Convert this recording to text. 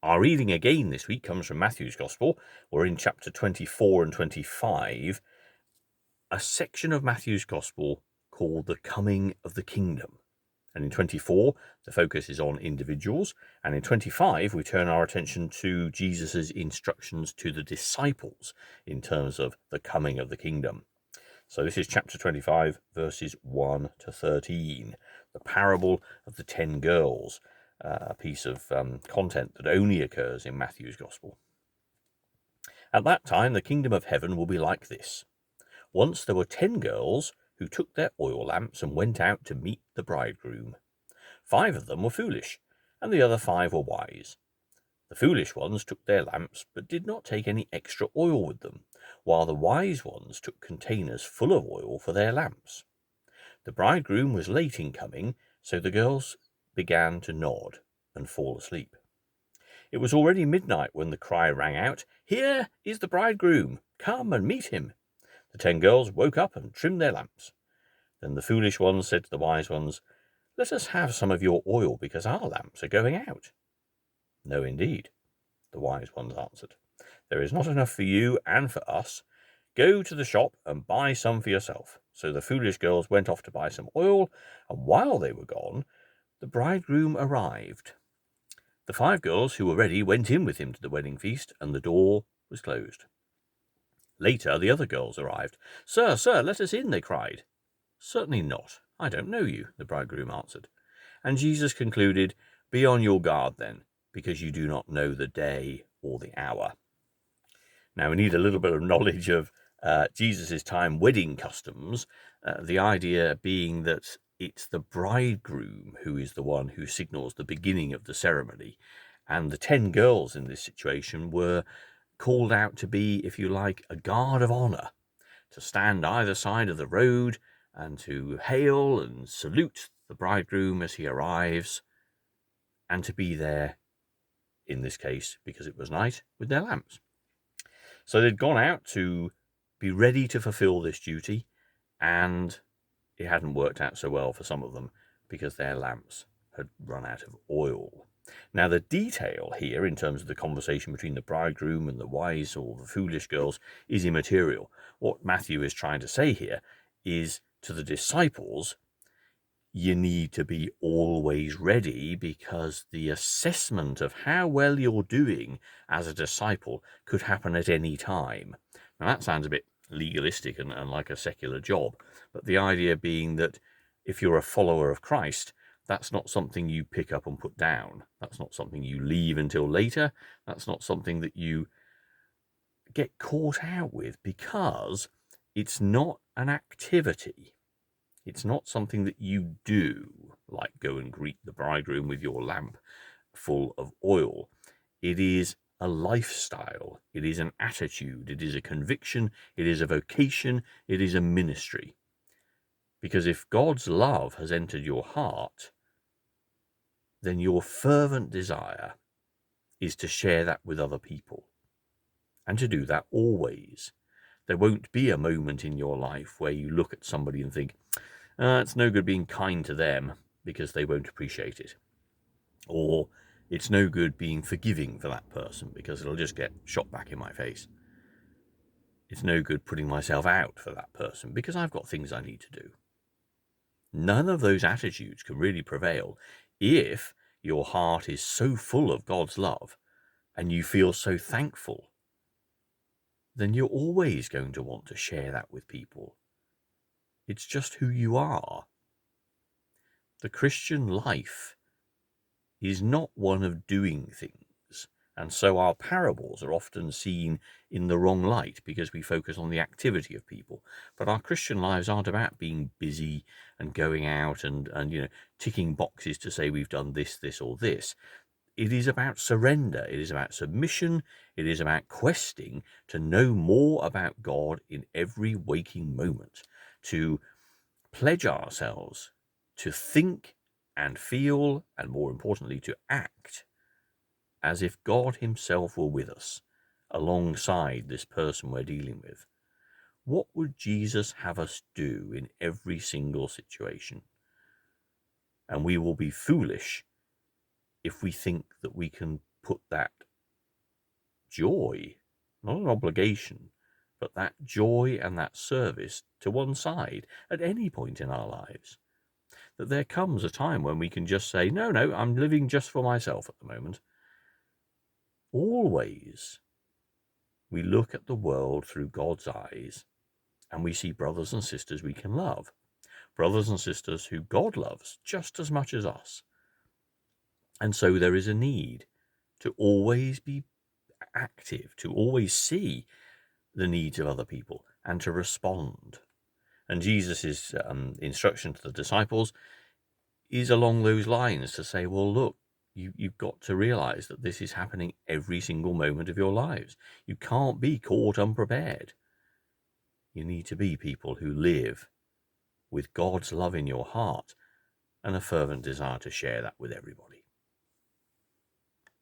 Our reading again this week comes from Matthew's Gospel. We're in chapter 24 and 25, a section of Matthew's Gospel called the Coming of the Kingdom. And in 24, the focus is on individuals. And in 25, we turn our attention to Jesus' instructions to the disciples in terms of the coming of the kingdom. So this is chapter 25, verses 1 to 13, the parable of the 10 girls, a piece of content that only occurs in Matthew's Gospel. At that time, the kingdom of heaven will be like this. Once there were 10 girls who took their oil lamps and went out to meet the bridegroom. 5 of them were foolish, and the other 5 were wise. The foolish ones took their lamps, but did not take any extra oil with them, while the wise ones took containers full of oil for their lamps. The bridegroom was late in coming, so the girls began to nod and fall asleep. It was already midnight when the cry rang out, "Here is the bridegroom! Come and meet him!" The 10 girls woke up and trimmed their lamps. Then the foolish ones said to the wise ones, "Let us have some of your oil, because our lamps are going out." "No, indeed," the wise ones answered. "There is not enough for you and for us. Go to the shop and buy some for yourself." So the foolish girls went off to buy some oil, and while they were gone, the bridegroom arrived. The 5 girls who were ready went in with him to the wedding feast, and the door was closed. Later, the other girls arrived. "Sir, sir, let us in," they cried. "Certainly not. I don't know you," the bridegroom answered. And Jesus concluded, "Be on your guard then, because you do not know the day or the hour." Now, we need a little bit of knowledge of Jesus' time wedding customs, the idea being that it's the bridegroom who is the one who signals the beginning of the ceremony. And the 10 girls in this situation were called out to be, if you like, a guard of honor, to stand either side of the road and to hail and salute the bridegroom as he arrives, and to be there, in this case, because it was night, with their lamps. So they'd gone out to be ready to fulfill this duty, and it hadn't worked out so well for some of them because their lamps had run out of oil. Now, the detail here in terms of the conversation between the bridegroom and the wise or the foolish girls is immaterial. What Matthew is trying to say here is to the disciples, you need to be always ready, because the assessment of how well you're doing as a disciple could happen at any time. Now, that sounds a bit legalistic and like a secular job, but the idea being that if you're a follower of Christ, that's not something you pick up and put down. That's not something you leave until later. That's not something that you get caught out with, because it's not an activity. It's not something that you do, like go and greet the bridegroom with your lamp full of oil. It is a lifestyle. It is an attitude. It is a conviction. It is a vocation. It is a ministry. Because if God's love has entered your heart, then your fervent desire is to share that with other people, and to do that always. There won't be a moment in your life where you look at somebody and think, it's no good being kind to them because they won't appreciate it. Or it's no good being forgiving for that person because it'll just get shot back in my face. It's no good putting myself out for that person because I've got things I need to do. None of those attitudes can really prevail if your heart is so full of God's love and you feel so thankful. Then you're always going to want to share that with people. It's just who you are. The Christian life is not one of doing things, and so our parables are often seen in the wrong light because we focus on the activity of people. But our Christian lives aren't about being busy and going out and ticking boxes to say we've done this, or this. It is about surrender. It is about submission. It is about questing to know more about God in every waking moment, to pledge ourselves to think and feel, and more importantly, to act as if God himself were with us alongside this person we're dealing with. What would Jesus have us do in every single situation? And we will be foolish if we think that we can put that joy, not an obligation, but that joy and that service to one side at any point in our lives. That there comes a time when we can just say, no, I'm living just for myself at the moment. Always we look at the world through God's eyes and we see brothers and sisters we can love. Brothers and sisters who God loves just as much as us. And so there is a need to always be active, to always see the needs of other people and to respond. And Jesus' instruction to the disciples is along those lines, to say, well, look, you've got to realize that this is happening every single moment of your lives. You can't be caught unprepared. You need to be people who live with God's love in your heart and a fervent desire to share that with everybody.